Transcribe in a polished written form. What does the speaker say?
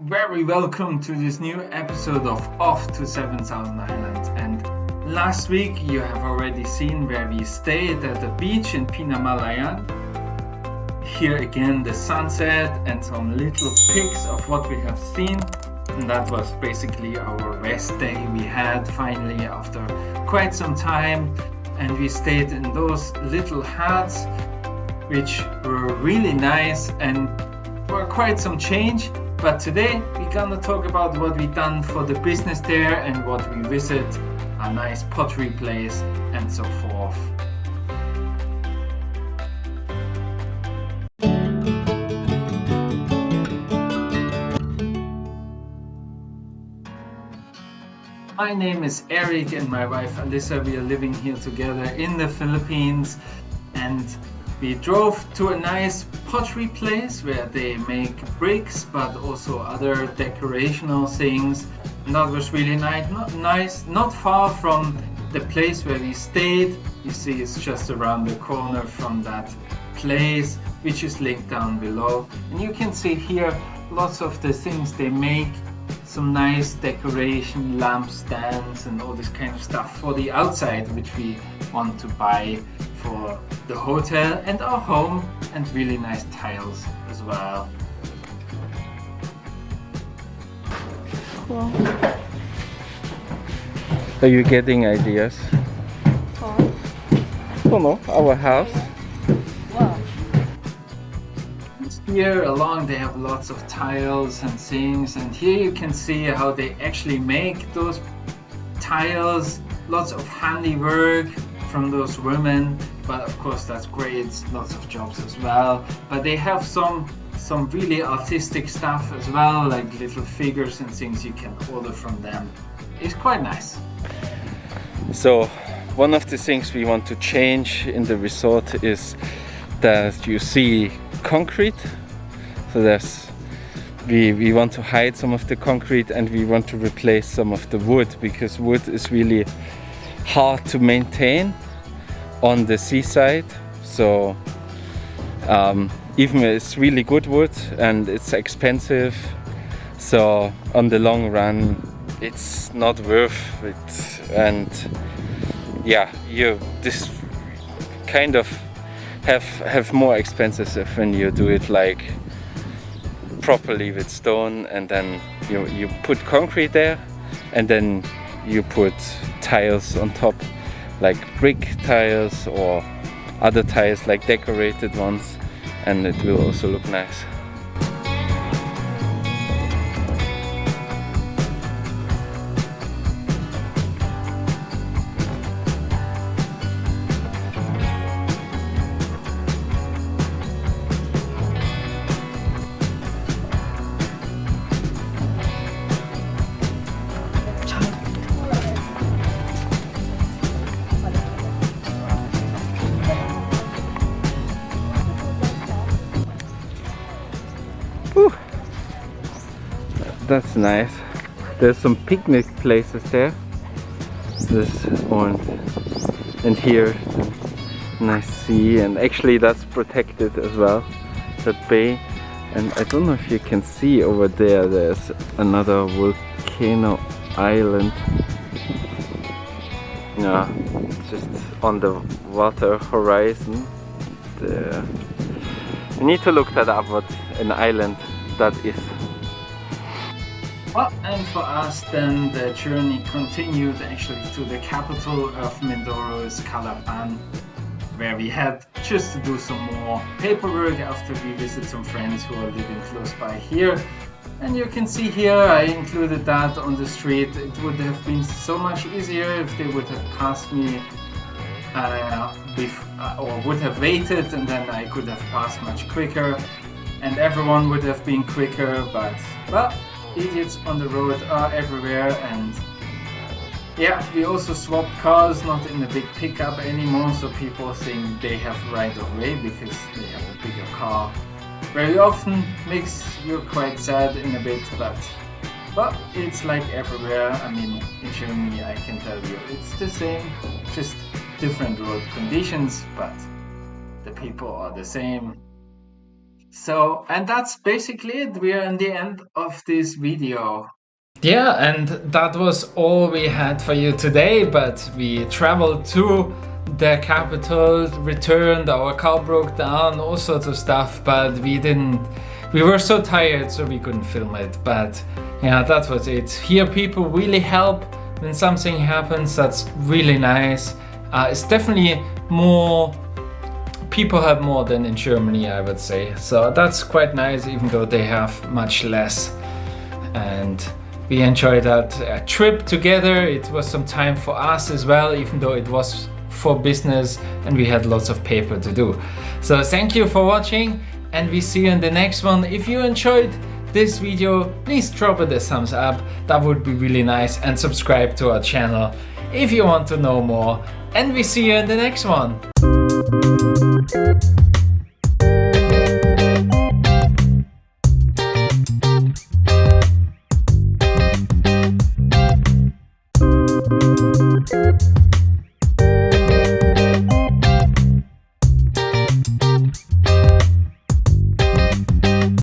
Very welcome to this new episode of Off to 7,000 Islands. And last week you have already seen where we stayed at the beach in Pinamalayan. Here again the sunset and some little pics of what we have seen. And that was basically our rest day we had finally after quite some time. And we stayed in those little huts, which were really nice and were quite some change. But today we're gonna talk about what we done for the business there and what we visit, a nice pottery place and so forth. My name is Eric and my wife Alyssa. We are living here together in the Philippines, and we drove to a nice pottery place where they make bricks but also other decorational things, and that was really nice. Not far from the place where we stayed. You see it's just around the corner from that place, which is linked down below, and you can see here lots of the things they make, some nice decoration, lamp stands and all this kind of stuff for the outside, which we want to buy for the hotel and our home, and really nice tiles as well. Cool. Are you getting ideas? Cool. I don't know, our house. Wow. Here along they have lots of tiles and things, and here you can see how they actually make those tiles. Lots of handiwork from those women, but of course that's great, lots of jobs as well. But they have some really artistic stuff as well, like little figures and things you can order from them. It's quite nice. So one of the things we want to change in the resort is that you see concrete. So we want to hide some of the concrete and we want to replace some of the wood, because wood is really hard to maintain on the seaside. So even it's really good wood and it's expensive, so on the long run it's not worth it. And yeah, you this kind of have more expenses when you do it like properly with stone, and then you put concrete there and then you put tiles on top, like brick tiles or other tiles like decorated ones, and it will also look nice. Whew. That's nice. There's some picnic places there. This one, and here nice sea, and actually that's protected as well, that bay. And I don't know if you can see over there, there's another volcano island. Yeah, just on the water horizon there. We need to look that up, what an island that is. Well, and for us then the journey continued actually to the capital of Mindoro, is Calapan, where we had just to do some more paperwork after we visit some friends who are living close by here. And you can see here I included that on the street. It would have been so much easier if they would have passed me or would have waited, and then I could have passed much quicker and everyone would have been quicker. But well, idiots on the road are everywhere. And yeah, we also swapped cars, not in a big pickup anymore, so people think they have right of way because they have a bigger car. Very often makes you quite sad in a bit, but it's like everywhere. I mean, in Germany I can tell you it's the same, just different road conditions, but the people are the same. So, and that's basically it. We are in the end of this video. Yeah, and that was all we had for you today, but we traveled to the capital, returned, our car broke down, all sorts of stuff, but we were so tired, so we couldn't film it. But yeah, that was it. Here people really help when something happens. That's really nice. It's definitely more, people have more than in Germany, I would say. So that's quite nice, even though they have much less. And we enjoyed that trip together. It was some time for us as well, even though it was for business and we had lots of paper to do. So thank you for watching, and we see you in the next one. If you enjoyed this video, please drop it a thumbs up. That would be really nice, and subscribe to our channel if you want to know more. And we see you in the next one.